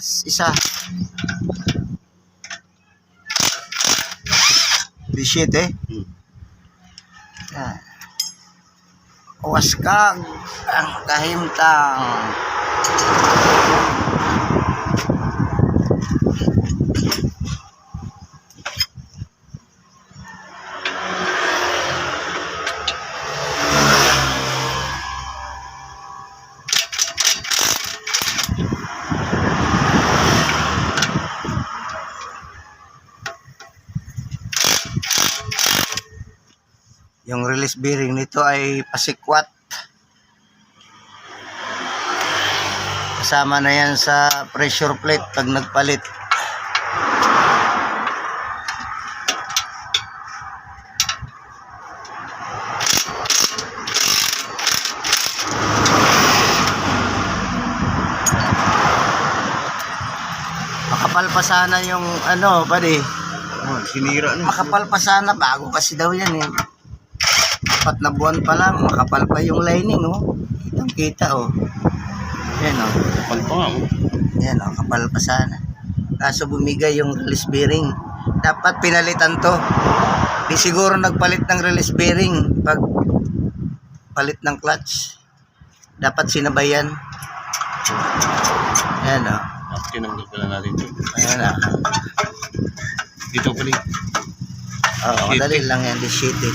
Isa. Bisit eh. Yan. Waskag ang kahimtang. Yung release bearing nito ay pasikwat. Kasama na yan sa pressure plate pag nagpalit. Makapal pa sana yung ano, buddy. Oh, sinira na. Makapal pa sana, bago kasi daw yan eh. 4 na buwan pa lang, makapal pa yung lining, oh. Kitang kita, oh. Yan, oh. Kapal pa nga, oh. Yan, oh, kapal pa sana. Kaso bumigay yung release bearing. Dapat pinalitan to. Di siguro nagpalit ng release bearing pag palit ng clutch. Dapat sinabayan. Yan, oh. Tinanggal pala natin ito. Ayan, oh. Dito pala. Oo, dali lang yan, di shitty.